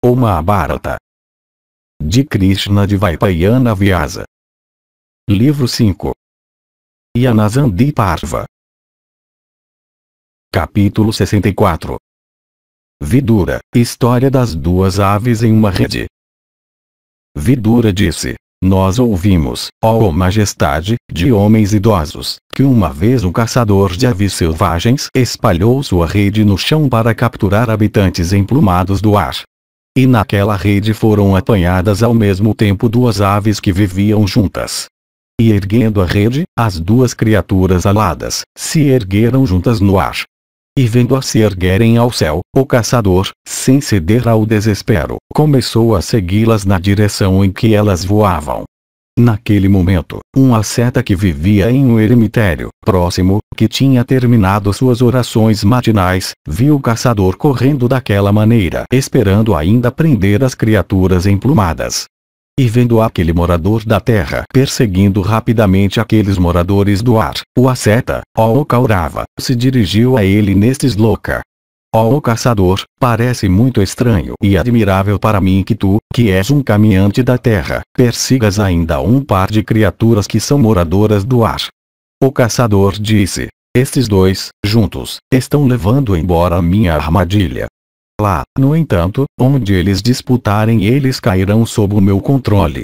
O Mahabharata. De Krishna Dvaipayana Vyasa. Livro 5. Yanasandhi Parva. Capítulo 64. Vidura, história das duas aves em uma rede. Vidura disse: nós ouvimos, ó majestade, de homens idosos, que uma vez um caçador de aves selvagens espalhou sua rede no chão para capturar habitantes emplumados do ar. E naquela rede foram apanhadas ao mesmo tempo duas aves que viviam juntas. E erguendo a rede, as duas criaturas aladas se ergueram juntas no ar. E vendo-as se erguerem ao céu, o caçador, sem ceder ao desespero, começou a segui-las na direção em que elas voavam. Naquele momento, um asceta que vivia em um eremitério próximo, que tinha terminado suas orações matinais, viu o caçador correndo daquela maneira, esperando ainda prender as criaturas emplumadas. E vendo aquele morador da terra perseguindo rapidamente aqueles moradores do ar, o asceta, ó Kaurava, se dirigiu a ele neste sloka: ó caçador, parece muito estranho e admirável para mim que tu, que és um caminhante da terra, persigas ainda um par de criaturas que são moradoras do ar. O caçador disse: estes dois, juntos, estão levando embora a minha armadilha. Lá, no entanto, onde eles disputarem, eles cairão sob o meu controle.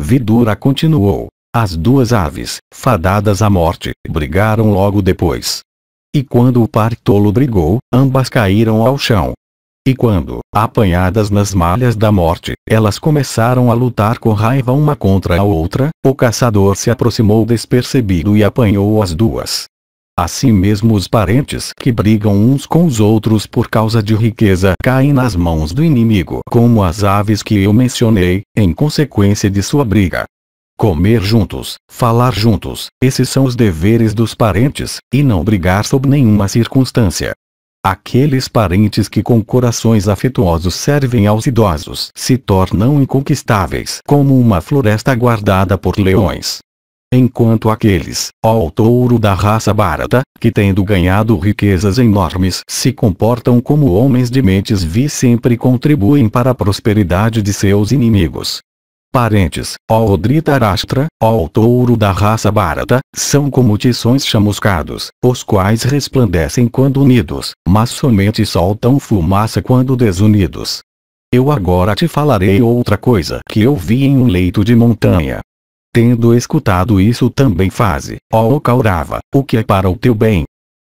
Vidura continuou: as duas aves, fadadas à morte, brigaram logo depois. E quando o par tolo brigou, ambas caíram ao chão. E quando, apanhadas nas malhas da morte, elas começaram a lutar com raiva uma contra a outra, o caçador se aproximou despercebido e apanhou as duas. Assim mesmo os parentes que brigam uns com os outros por causa de riqueza caem nas mãos do inimigo, como as aves que eu mencionei, em consequência de sua briga. Comer juntos, falar juntos, esses são os deveres dos parentes, e não brigar sob nenhuma circunstância. Aqueles parentes que com corações afetuosos servem aos idosos se tornam inconquistáveis como uma floresta guardada por leões. Enquanto aqueles, ó touro da raça Bharata, que tendo ganhado riquezas enormes se comportam como homens de mentes vis sempre contribuem para a prosperidade de seus inimigos. Parentes, ó Dhritarashtra, ó touro da raça Bharata, são como tições chamuscados, os quais resplandecem quando unidos, mas somente soltam fumaça quando desunidos. Eu agora te falarei outra coisa que eu vi em um leito de montanha. Tendo escutado isso também faze, ó Kaurava, o que é para o teu bem.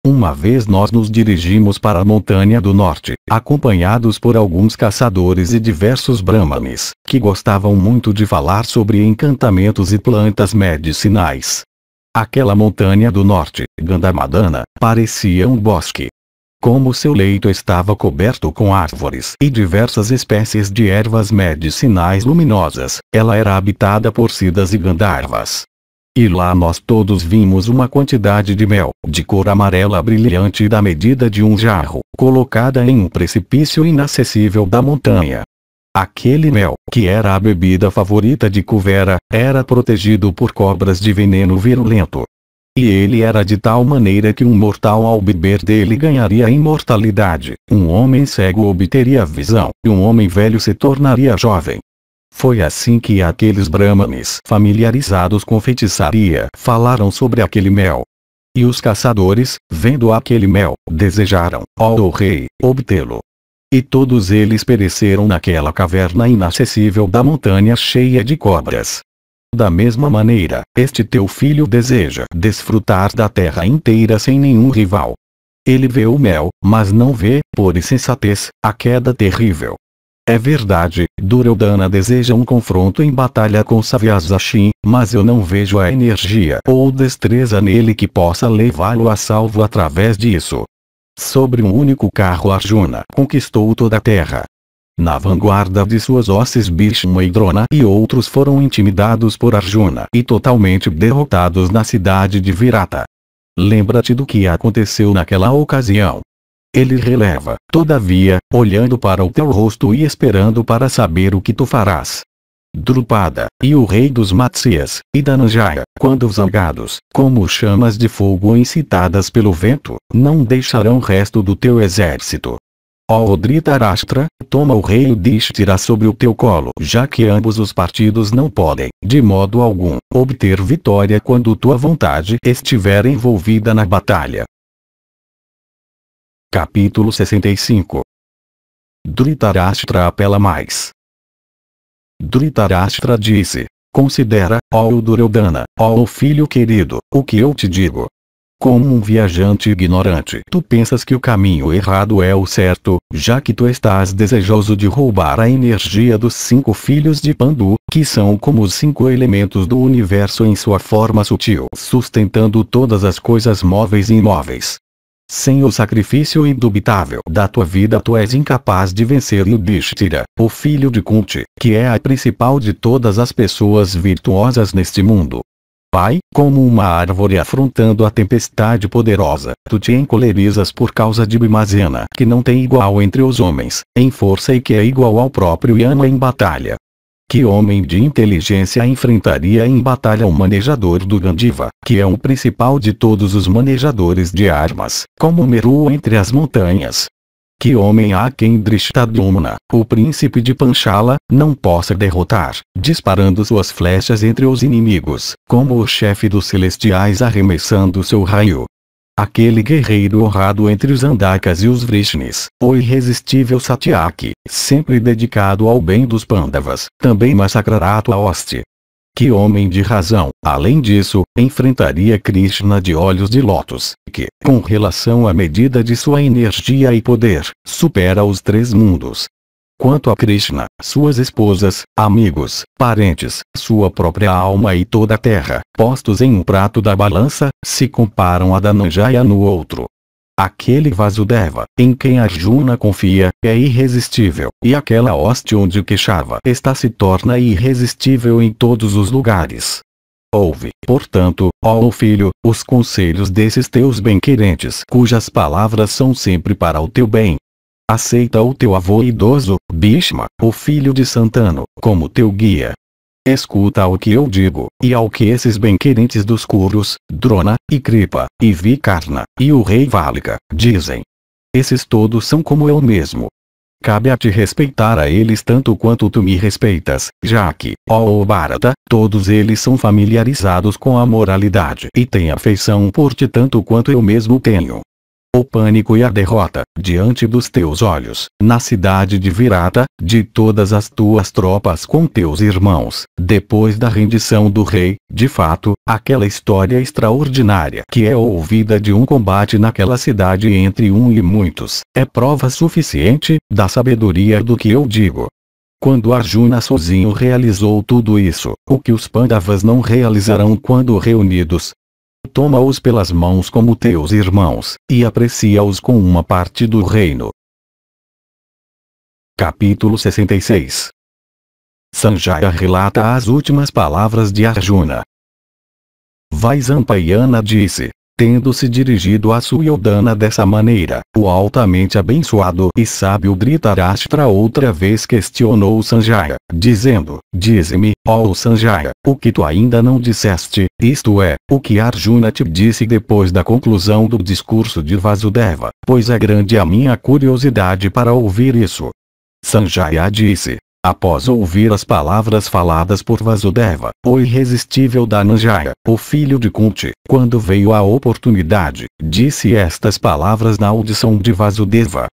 Uma vez nós nos dirigimos para a montanha do norte, acompanhados por alguns caçadores e diversos brahmanes, que gostavam muito de falar sobre encantamentos e plantas medicinais. Aquela montanha do norte, Gandhamadana, parecia um bosque. Como seu leito estava coberto com árvores e diversas espécies de ervas medicinais luminosas, ela era habitada por siddhas e gandharvas. E lá nós todos vimos uma quantidade de mel, de cor amarela brilhante da medida de um jarro, colocada em um precipício inacessível da montanha. Aquele mel, que era a bebida favorita de Kuvera, era protegido por cobras de veneno virulento. E ele era de tal maneira que um mortal ao beber dele ganharia imortalidade, um homem cego obteria visão, e um homem velho se tornaria jovem. Foi assim que aqueles brahmanes familiarizados com feitiçaria falaram sobre aquele mel. E os caçadores, vendo aquele mel, desejaram, ó rei, obtê-lo. E todos eles pereceram naquela caverna inacessível da montanha cheia de cobras. Da mesma maneira, este teu filho deseja desfrutar da terra inteira sem nenhum rival. Ele vê o mel, mas não vê, por insensatez, a queda terrível. É verdade, Duryodhana deseja um confronto em batalha com Savyasashin, mas eu não vejo a energia ou destreza nele que possa levá-lo a salvo através disso. Sobre um único carro Arjuna conquistou toda a terra. Na vanguarda de suas hostes Bhishma e Drona e outros foram intimidados por Arjuna e totalmente derrotados na cidade de Virata. Lembra-te do que aconteceu naquela ocasião. Ele releva, todavia, olhando para o teu rosto e esperando para saber o que tu farás. Drupada, e o rei dos Matsyas, e Dhananjaya, quando zangados, como chamas de fogo incitadas pelo vento, não deixarão resto do teu exército. Ó Dhritarashtra, toma o rei Yudhishthira sobre o teu colo, já que ambos os partidos não podem, de modo algum, obter vitória quando tua vontade estiver envolvida na batalha. Capítulo 65. Dhritarashtra apela mais. Dhritarashtra disse: considera, ó Duryodhana, ó filho querido, o que eu te digo. Como um viajante ignorante, tu pensas que o caminho errado é o certo, já que tu estás desejoso de roubar a energia dos 5 filhos de Pandu, que são como os 5 elementos do universo em sua forma sutil, sustentando todas as coisas móveis e imóveis. Sem o sacrifício indubitável da tua vida tu és incapaz de vencer Yudhishthira, o filho de Kunti, que é a principal de todas as pessoas virtuosas neste mundo. Pai, como uma árvore afrontando a tempestade poderosa, tu te encolerizas por causa de Bhimazena, que não tem igual entre os homens, em força e que é igual ao próprio Yama em batalha. Que homem de inteligência enfrentaria em batalha o manejador do Gandiva, que é o principal de todos os manejadores de armas, como Meru entre as montanhas? Que homem há quem Drishtadyumna, o príncipe de Panchala, não possa derrotar, disparando suas flechas entre os inimigos, como o chefe dos celestiais arremessando seu raio? Aquele guerreiro honrado entre os Andakas e os Vrishnis, o irresistível Satyaki, sempre dedicado ao bem dos Pandavas, também massacrará tua hoste. Que homem de razão, além disso, enfrentaria Krishna de olhos de lótus, que, com relação à medida de sua energia e poder, supera os 3 mundos. Quanto a Krishna, suas esposas, amigos, parentes, sua própria alma e toda a terra, postos em um prato da balança, se comparam a Dhananjaya no outro. Aquele Vasudeva, em quem Arjuna confia, é irresistível, e aquela hoste onde Keshava está se torna irresistível em todos os lugares. Ouve, portanto, ó filho, os conselhos desses teus bem-querentes, cujas palavras são sempre para o teu bem. Aceita o teu avô idoso, Bhishma, o filho de Santanu, como teu guia. Escuta ao que eu digo, e ao que esses bem-querentes dos Kurus, Drona, e Kripa, e Vikarna, e o rei Valika, dizem. Esses todos são como eu mesmo. Cabe a te respeitar a eles tanto quanto tu me respeitas, já que, ó Bharata, todos eles são familiarizados com a moralidade e têm afeição por ti tanto quanto eu mesmo tenho. O pânico e a derrota, diante dos teus olhos, na cidade de Virata, de todas as tuas tropas com teus irmãos, depois da rendição do rei, de fato, aquela história extraordinária que é ouvida de um combate naquela cidade entre um e muitos, é prova suficiente, da sabedoria do que eu digo. Quando Arjuna sozinho realizou tudo isso, o que os Pandavas não realizarão quando reunidos? Toma-os pelas mãos como teus irmãos, e aprecia-os com uma parte do reino. Capítulo 66. Sanjaya relata as últimas palavras de Arjuna. Vaisampayana disse, tendo se dirigido a Suyoddhana dessa maneira, o altamente abençoado e sábio Dhritarashtra outra vez questionou Sanjaya, dizendo, dize-me, ó Sanjaya, o que tu ainda não disseste, isto é, o que Arjuna te disse depois da conclusão do discurso de Vasudeva, pois é grande a minha curiosidade para ouvir isso. Sanjaya disse, após ouvir as palavras faladas por Vasudeva, o irresistível Dhananjaya, o filho de Kunti, quando veio a oportunidade, disse estas palavras na audição de Vasudeva.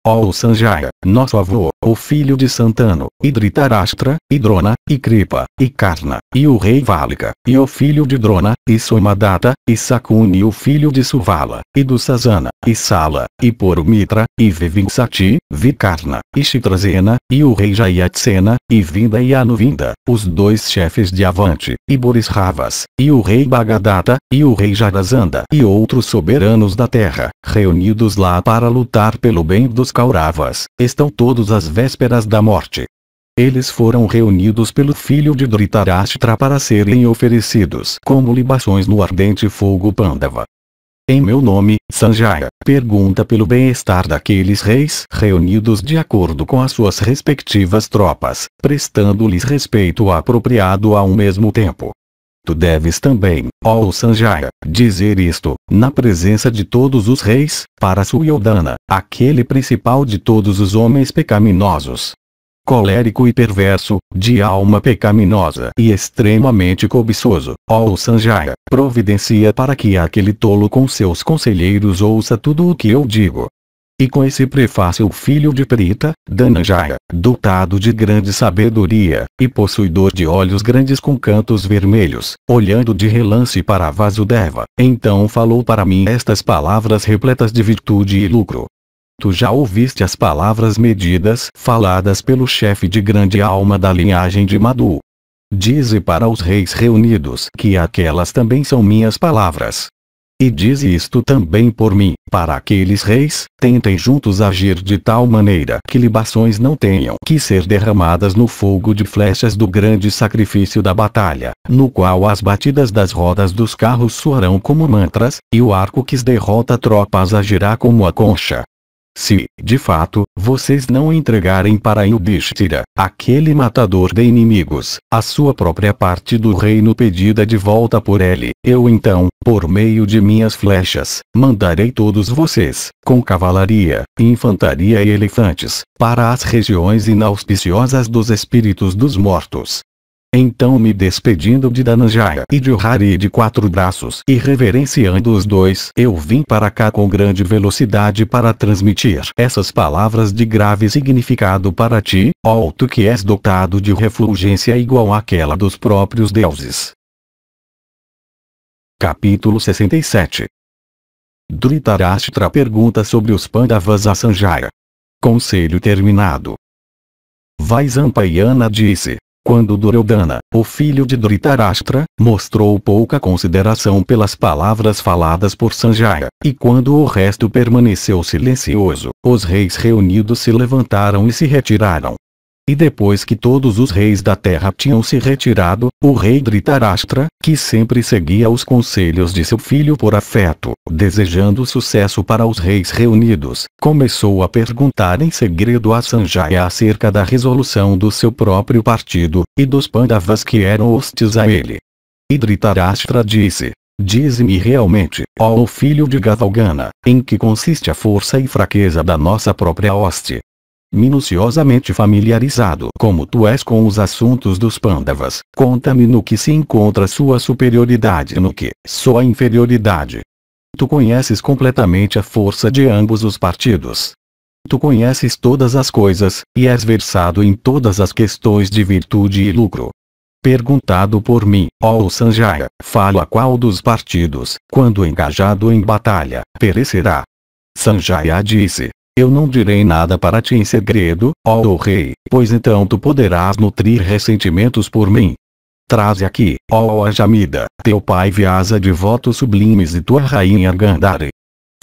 Ó Sanjaya, nosso avô, o filho de Santanu, e Dhritarashtra, e Drona, e Kripa, e Karna, e o rei Valika, e o filho de Drona, e Somadatta, e Sakuni o filho de Suvala, e Dusasana, e Sala, e Porumitra, e Vivinsati, Vikarna, e Chitrasena, e o rei Jayatsena, e Vinda e Anuvinda, os 2 chefes de Avanti, e Borisravas, e o rei Bhagadatta, e o rei Jarasandha e outros soberanos da terra, reunidos lá para lutar pelo bem dos Kauravas, estão todos às vésperas da morte. Eles foram reunidos pelo filho de Dhritarashtra para serem oferecidos como libações no ardente fogo Pandava. Em meu nome, Sanjaya, pergunta pelo bem-estar daqueles reis reunidos de acordo com as suas respectivas tropas, prestando-lhes respeito apropriado ao mesmo tempo. Tu deves também, ó Sanjaya, dizer isto, na presença de todos os reis, para Suyoddhana, aquele principal de todos os homens pecaminosos. Colérico e perverso, de alma pecaminosa e extremamente cobiçoso, ó Sanjaya, providencia para que aquele tolo com seus conselheiros ouça tudo o que eu digo. E com esse prefácio o filho de Prita, Dhananjaya, dotado de grande sabedoria, e possuidor de olhos grandes com cantos vermelhos, olhando de relance para Vasudeva, então falou para mim estas palavras repletas de virtude e lucro. Tu já ouviste as palavras medidas faladas pelo chefe de grande alma da linhagem de Madhu. Dize para os reis reunidos que aquelas também são minhas palavras. E dize isto também por mim, para aqueles reis, tentem juntos agir de tal maneira que libações não tenham que ser derramadas no fogo de flechas do grande sacrifício da batalha, no qual as batidas das rodas dos carros soarão como mantras, e o arco que derrota tropas agirá como a concha. Se, de fato, vocês não entregarem para Yudhishthira, aquele matador de inimigos, a sua própria parte do reino pedida de volta por ele, eu então, por meio de minhas flechas, mandarei todos vocês, com cavalaria, infantaria e elefantes, para as regiões inauspiciosas dos espíritos dos mortos. Então me despedindo de Dhananjaya e de Hari de 4 braços e reverenciando os dois, eu vim para cá com grande velocidade para transmitir essas palavras de grave significado para ti, ó tu que és dotado de refulgência igual àquela dos próprios deuses. Capítulo 67. Dhritarashtra pergunta sobre os Pandavas a Sanjaya. Conselho terminado. Vaisampayana disse: quando Duryodhana, o filho de Dhritarashtra, mostrou pouca consideração pelas palavras faladas por Sanjaya, e quando o resto permaneceu silencioso, os reis reunidos se levantaram e se retiraram. E depois que todos os reis da terra tinham se retirado, o rei Dhritarashtra, que sempre seguia os conselhos de seu filho por afeto, desejando sucesso para os reis reunidos, começou a perguntar em segredo a Sanjaya acerca da resolução do seu próprio partido, e dos Pandavas que eram hostis a ele. E Dhritarashtra disse: dize-me realmente, ó filho de Gavalgana, em que consiste a força e fraqueza da nossa própria hoste. Minuciosamente familiarizado como tu és com os assuntos dos Pandavas, conta-me no que se encontra sua superioridade e no que sua inferioridade. Tu conheces completamente a força de ambos os partidos. Tu conheces todas as coisas, e és versado em todas as questões de virtude e lucro. Perguntado por mim, ó Sanjaya, fala qual dos partidos, quando engajado em batalha, perecerá. Sanjaya disse: eu não direi nada para ti em segredo, ó rei, pois então tu poderás nutrir ressentimentos por mim. Traze aqui, ó Ajamida, teu pai Vyasa de votos sublimes e tua rainha Gandhari.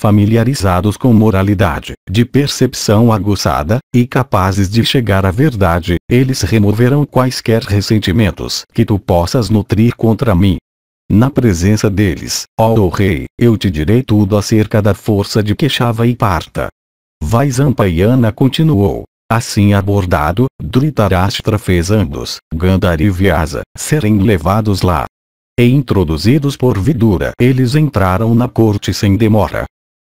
Familiarizados com moralidade, de percepção aguçada, e capazes de chegar à verdade, eles removerão quaisquer ressentimentos que tu possas nutrir contra mim. Na presença deles, ó rei, eu te direi tudo acerca da força de Keshava e Partha. Vaisampayana continuou: assim abordado, Dhritarashtra fez ambos, Gandhari e Vyasa, serem levados lá. E introduzidos por Vidura, eles entraram na corte sem demora.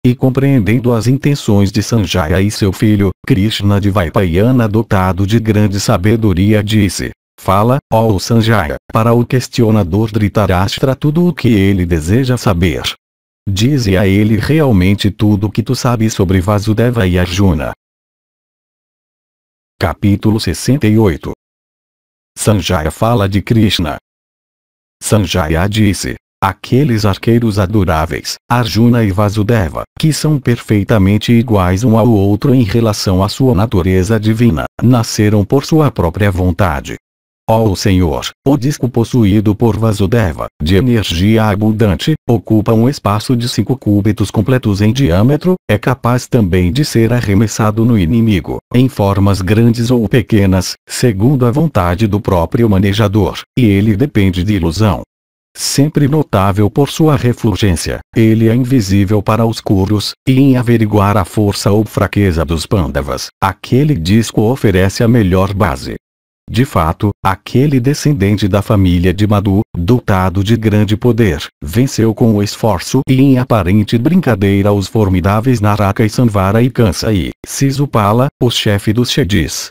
E compreendendo as intenções de Sanjaya e seu filho, Krishna de Vaipayana, dotado de grande sabedoria, disse: fala, ó Sanjaya, para o questionador Dhritarashtra tudo o que ele deseja saber. Dize a ele realmente tudo o que tu sabes sobre Vasudeva e Arjuna. Capítulo 68. Sanjaya fala de Krishna. Sanjaya disse: aqueles arqueiros adoráveis, Arjuna e Vasudeva, que são perfeitamente iguais um ao outro em relação à sua natureza divina, nasceram por sua própria vontade. Ó Senhor, o disco possuído por Vasudeva, de energia abundante, ocupa um espaço de 5 cúbitos completos em diâmetro, é capaz também de ser arremessado no inimigo, em formas grandes ou pequenas, segundo a vontade do próprio manejador, e ele depende de ilusão. Sempre notável por sua refulgência, ele é invisível para os curos, e em averiguar a força ou fraqueza dos Pandavas, aquele disco oferece a melhor base. De fato, aquele descendente da família de Madu, dotado de grande poder, venceu com esforço e em aparente brincadeira os formidáveis Naraka e Samvara e Kansa e Sisupala, o chefe dos Shedis.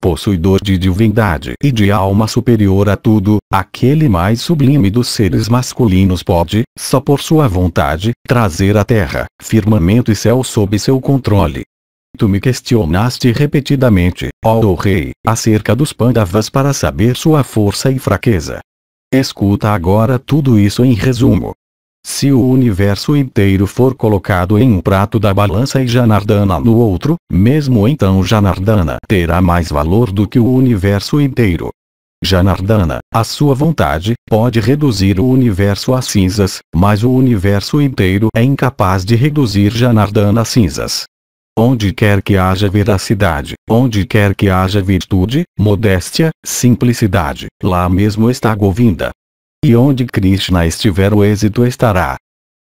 Possuidor de divindade e de alma superior a tudo, aquele mais sublime dos seres masculinos pode, só por sua vontade, trazer a terra, firmamento e céu sob seu controle. Tu me questionaste repetidamente, ó rei, acerca dos Pandavas para saber sua força e fraqueza. Escuta agora tudo isso em resumo. Se o universo inteiro for colocado em um prato da balança e Janardana no outro, mesmo então Janardana terá mais valor do que o universo inteiro. Janardana, à sua vontade, pode reduzir o universo a cinzas, mas o universo inteiro é incapaz de reduzir Janardana a cinzas. Onde quer que haja veracidade, onde quer que haja virtude, modéstia, simplicidade, lá mesmo está Govinda. E onde Krishna estiver o êxito estará.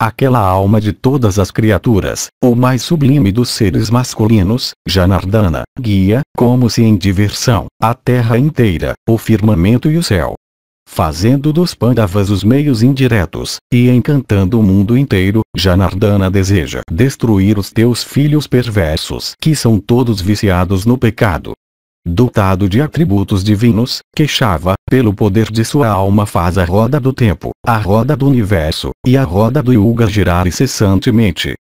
Aquela alma de todas as criaturas, o mais sublime dos seres masculinos, Janardana, guia, como se em diversão, a terra inteira, o firmamento e o céu. Fazendo dos Pandavas os meios indiretos, e encantando o mundo inteiro, Janardana deseja destruir os teus filhos perversos que são todos viciados no pecado. Dotado de atributos divinos, Keshava, pelo poder de sua alma faz a roda do tempo, a roda do universo, e a roda do Yuga girar incessantemente.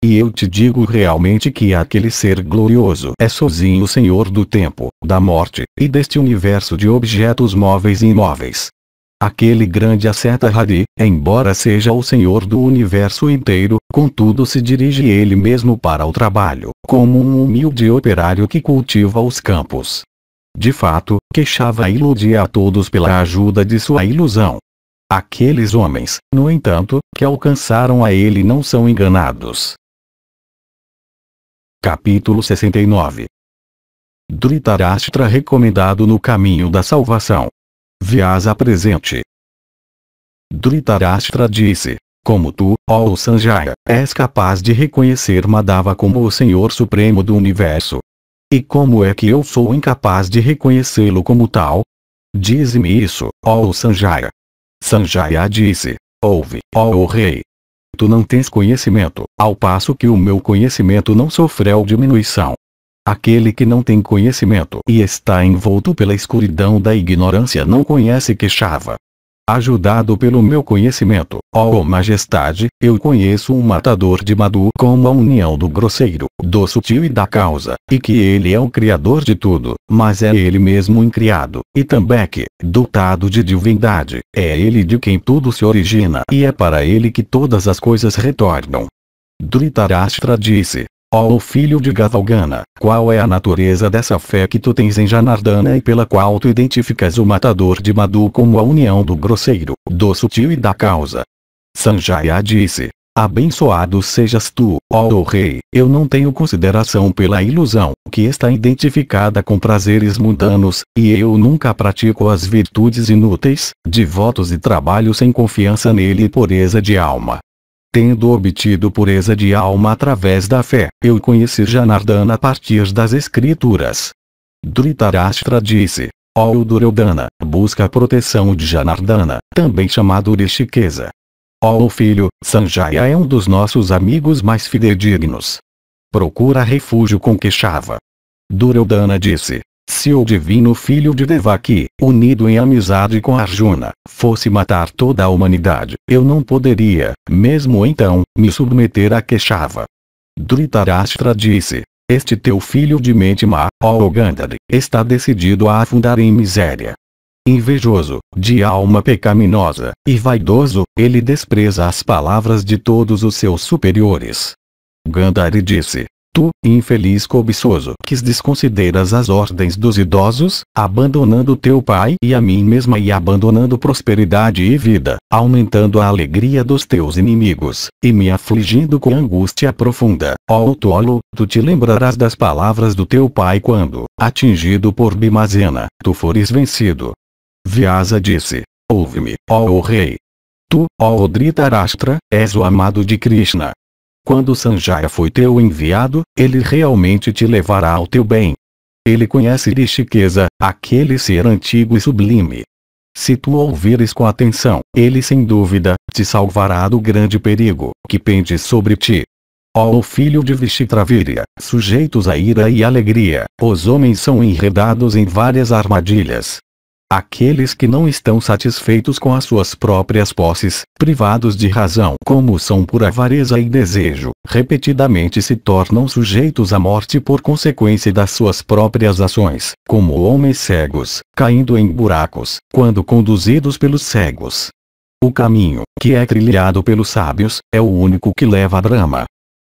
E eu te digo realmente que aquele ser glorioso é sozinho o Senhor do tempo, da morte, e deste universo de objetos móveis e imóveis. Aquele grande asceta Hari, embora seja o Senhor do universo inteiro, contudo se dirige ele mesmo para o trabalho, como um humilde operário que cultiva os campos. De fato, Keshava iludia a todos pela ajuda de sua ilusão. Aqueles homens, no entanto, que alcançaram a ele não são enganados. Capítulo 69. Dhritarashtra recomendado no caminho da salvação. Vyasa presente. Dhritarashtra disse: como tu, ó Sanjaya, és capaz de reconhecer Madhava como o Senhor Supremo do Universo. E como é que eu sou incapaz de reconhecê-lo como tal? Dize-me isso, ó Sanjaya. Sanjaya disse: ouve, ó rei. Tu não tens conhecimento, ao passo que o meu conhecimento não sofreu diminuição. Aquele que não tem conhecimento e está envolto pela escuridão da ignorância não conhece Keshava. Ajudado pelo meu conhecimento, ó majestade, eu conheço um matador de Madu como a união do grosseiro, do sutil e da causa, e que ele é o criador de tudo, mas é ele mesmo incriado, e também que, dotado de divindade, é ele de quem tudo se origina e é para ele que todas as coisas retornam. Dhritarashtra disse: ó filho de Gavalgana, qual é a natureza dessa fé que tu tens em Janardana e pela qual tu identificas o matador de Madu como a união do grosseiro, do sutil e da causa? Sanjaya disse: abençoado sejas tu, ó rei, eu não tenho consideração pela ilusão, que está identificada com prazeres mundanos, e eu nunca pratico as virtudes inúteis, devotos e trabalho sem confiança nele e pureza de alma. Tendo obtido pureza de alma através da fé, eu conheci Janardana a partir das escrituras. Dhritarashtra disse: ó Duryodhana, busca a proteção de Janardana, também chamado Rishikesa. Ó filho, Sanjaya é um dos nossos amigos mais fidedignos. Procura refúgio com Keshava. Duryodhana disse: se o divino filho de Devaki, unido em amizade com Arjuna, fosse matar toda a humanidade, eu não poderia, mesmo então, me submeter a Keshava. Dhritarashtra disse: este teu filho de mente má, ó Gandhari, está decidido a afundar em miséria. Invejoso, de alma pecaminosa, e vaidoso, ele despreza as palavras de todos os seus superiores. Gandhari disse: tu, infeliz cobiçoso, que desconsideras as ordens dos idosos, abandonando teu pai e a mim mesma e abandonando prosperidade e vida, aumentando a alegria dos teus inimigos, e me afligindo com angústia profunda, ó tolo, tu te lembrarás das palavras do teu pai quando, atingido por Bhimazena, tu fores vencido. Vyasa disse: ouve-me, ó rei. Tu, ó Dhritarashtra, és o amado de Krishna. Quando Sanjaya foi teu enviado, ele realmente te levará ao teu bem. Ele conhece Rishikesa, aquele ser antigo e sublime. Se tu ouvires com atenção, ele sem dúvida te salvará do grande perigo que pende sobre ti. Ó filho de Vishitravirya, sujeitos à ira e alegria, os homens são enredados em várias armadilhas. Aqueles que não estão satisfeitos com as suas próprias posses, privados de razão como são por avareza e desejo, repetidamente se tornam sujeitos à morte por consequência das suas próprias ações, como homens cegos, caindo em buracos, quando conduzidos pelos cegos. O caminho, que é trilhado pelos sábios, é o único que leva a Brahma.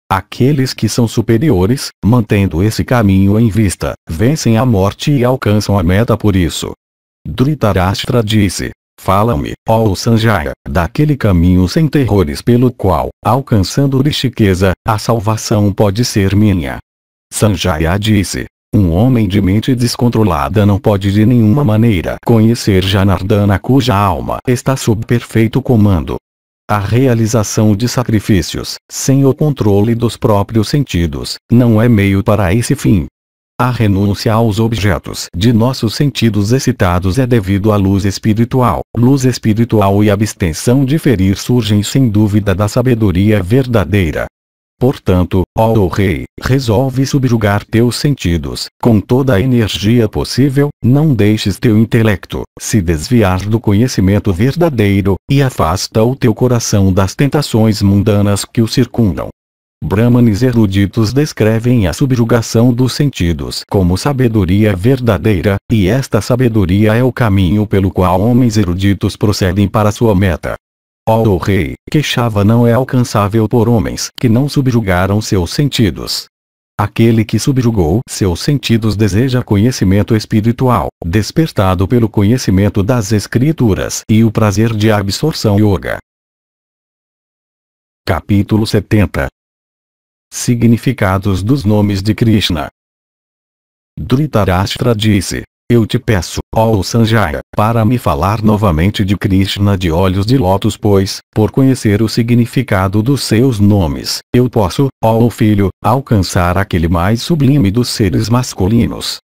Aqueles que são superiores, mantendo esse caminho em vista, vencem a morte e alcançam a meta por isso. Dhritarashtra disse: fala-me, ó Sanjaya, daquele caminho sem terrores pelo qual, alcançando Rishikesa, a salvação pode ser minha. Sanjaya disse: um homem de mente descontrolada não pode de nenhuma maneira conhecer Janardana cuja alma está sob perfeito comando. A realização de sacrifícios, sem o controle dos próprios sentidos, não é meio para esse fim. A renúncia aos objetos de nossos sentidos excitados é devido à luz espiritual. Luz espiritual e abstenção de ferir surgem sem dúvida da sabedoria verdadeira. Portanto, ó rei, resolve subjugar teus sentidos, com toda a energia possível, não deixes teu intelecto se desviar do conhecimento verdadeiro, e afasta o teu coração das tentações mundanas que o circundam. Brahmanes eruditos descrevem a subjugação dos sentidos como sabedoria verdadeira, e esta sabedoria é o caminho pelo qual homens eruditos procedem para sua meta. Ó rei, Keshava não é alcançável por homens que não subjugaram seus sentidos. Aquele que subjugou seus sentidos deseja conhecimento espiritual, despertado pelo conhecimento das escrituras e o prazer de absorção yoga. Capítulo 70. Significados dos nomes de Krishna. Dhritarashtra disse: eu te peço, ó Sanjaya, para me falar novamente de Krishna de olhos de lótus, pois, por conhecer o significado dos seus nomes, eu posso, ó filho, alcançar aquele mais sublime dos seres masculinos.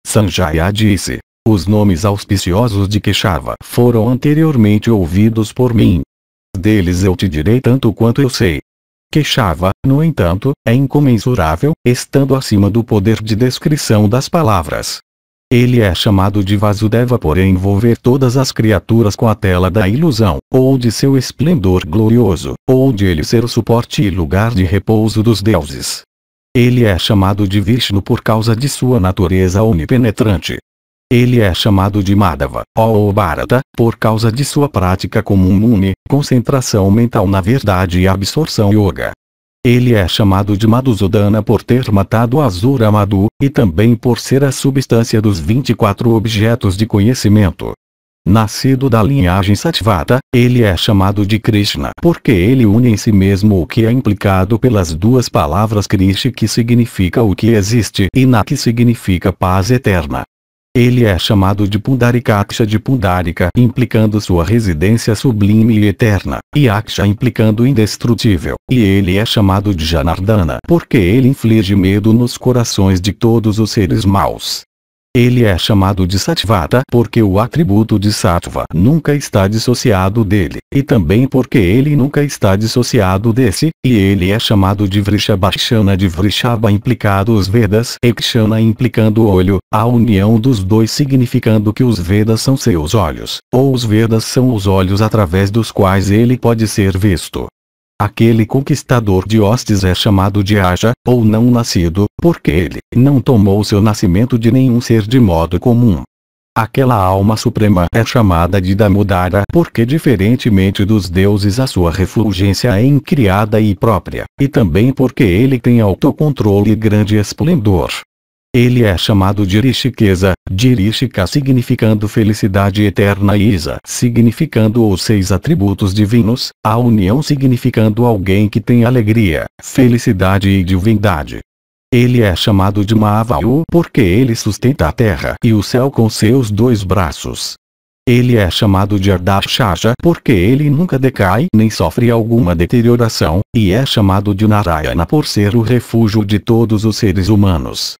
Sanjaya disse: os nomes auspiciosos de Keshava foram anteriormente ouvidos por mim. Deles eu te direi tanto quanto eu sei. Keshava, no entanto, é incomensurável, estando acima do poder de descrição das palavras. Ele é chamado de Vasudeva por envolver todas as criaturas com a tela da ilusão, ou de seu esplendor glorioso, ou de ele ser o suporte e lugar de repouso dos deuses. Ele é chamado de Vishnu por causa de sua natureza onipenetrante. Ele é chamado de Madhava, ó Bharata, por causa de sua prática como Muni, concentração mental na verdade e absorção yoga. Ele é chamado de Madhusudana por ter matado Asura Madhu, e também por ser a substância dos 24 objetos de conhecimento. Nascido da linhagem Satvata, ele é chamado de Krishna porque ele une em si mesmo o que é implicado pelas duas palavras Krishi, que significa o que existe, e Na, que significa paz eterna. Ele é chamado de Pundarikaksha de Pundarika, implicando sua residência sublime e eterna, e Aksha implicando indestrutível, e ele é chamado de Janardana porque ele inflige medo nos corações de todos os seres maus. Ele é chamado de Satvata porque o atributo de Sattva nunca está dissociado dele, e também porque ele nunca está dissociado desse, e ele é chamado de Vrishabhakshana de Vrishaba implicado os Vedas e Kshana implicando o olho, a união dos dois significando que os Vedas são seus olhos, ou os Vedas são os olhos através dos quais ele pode ser visto. Aquele conquistador de hostes é chamado de Aja, ou não nascido, porque ele não tomou seu nascimento de nenhum ser de modo comum. Aquela alma suprema é chamada de Damodara porque diferentemente dos deuses a sua refulgência é incriada e própria, e também porque ele tem autocontrole e grande esplendor. Ele é chamado de Rishikesa, de Rishika significando felicidade eterna e Isa significando os 6 atributos divinos, a união significando alguém que tem alegria, felicidade e divindade. Ele é chamado de Mahavayu porque ele sustenta a terra e o céu com seus 2 braços. Ele é chamado de Ardashaja porque ele nunca decai nem sofre alguma deterioração, e é chamado de Narayana por ser o refúgio de todos os seres humanos.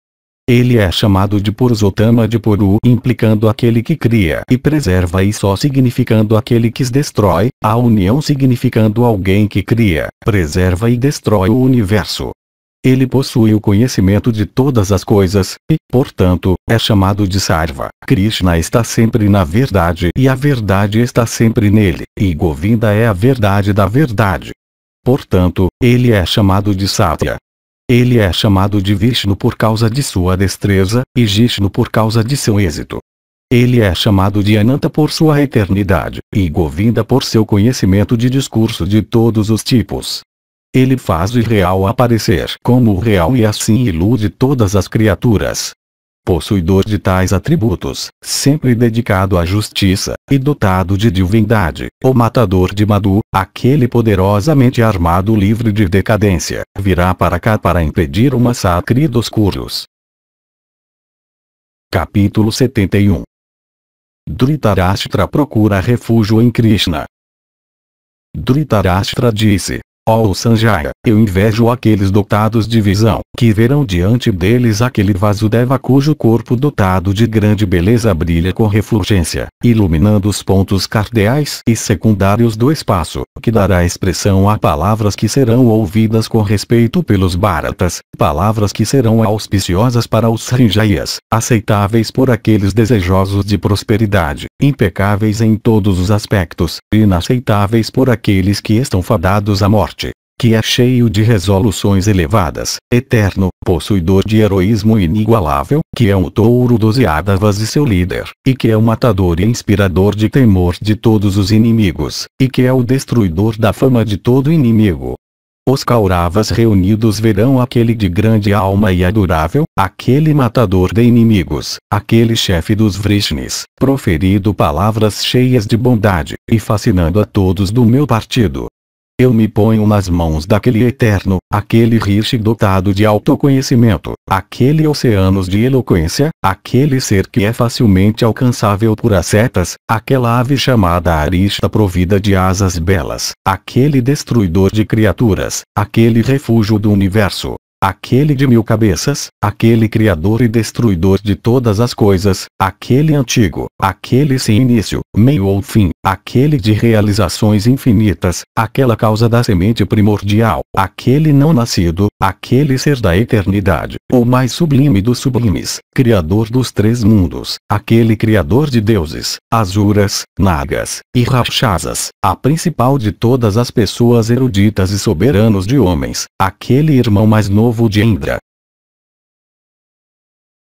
Ele é chamado de Purushotama de Puru, implicando aquele que cria e preserva, e só significando aquele que se destrói, a união significando alguém que cria, preserva e destrói o universo. Ele possui o conhecimento de todas as coisas, e, portanto, é chamado de Sarva. Krishna está sempre na verdade e a verdade está sempre nele, e Govinda é a verdade da verdade. Portanto, ele é chamado de Satya. Ele é chamado de Vishnu por causa de sua destreza, e Jishnu por causa de seu êxito. Ele é chamado de Ananta por sua eternidade, e Govinda por seu conhecimento de discurso de todos os tipos. Ele faz o real aparecer como o real e assim ilude todas as criaturas. Possuidor de tais atributos, sempre dedicado à justiça, e dotado de divindade, o matador de Madhu, aquele poderosamente armado livre de decadência, virá para cá para impedir o massacre dos Kuros. Capítulo 71. Dhritarashtra procura refúgio em Krishna. Dhritarashtra disse: ó Sanjaya, eu invejo aqueles dotados de visão, que verão diante deles aquele Vasudeva cujo corpo dotado de grande beleza brilha com refulgência, iluminando os pontos cardeais e secundários do espaço, que dará expressão a palavras que serão ouvidas com respeito pelos Bharatas, palavras que serão auspiciosas para os Sanjayas, aceitáveis por aqueles desejosos de prosperidade, impecáveis em todos os aspectos, inaceitáveis por aqueles que estão fadados à morte. Que é cheio de resoluções elevadas, eterno, possuidor de heroísmo inigualável, que é o touro dos Yadavas e seu líder, e que é o matador e inspirador de temor de todos os inimigos, e que é o destruidor da fama de todo inimigo. Os Kauravas reunidos verão aquele de grande alma e adorável, aquele matador de inimigos, aquele chefe dos Vrishnis, proferido palavras cheias de bondade, e fascinando a todos do meu partido. Eu me ponho nas mãos daquele eterno, aquele rishi dotado de autoconhecimento, aquele oceanos de eloquência, aquele ser que é facilmente alcançável por ascetas, aquela ave chamada Arishta provida de asas belas, aquele destruidor de criaturas, aquele refúgio do universo. Aquele de 1000 cabeças, aquele criador e destruidor de todas as coisas, aquele antigo, aquele sem início, meio ou fim, aquele de realizações infinitas, aquela causa da semente primordial, aquele não nascido, aquele ser da eternidade, o mais sublime dos sublimes, criador dos 3 mundos, aquele criador de deuses, asuras, nagas, e rakshasas, a principal de todas as pessoas eruditas e soberanos de homens, aquele irmão mais novo de Indra,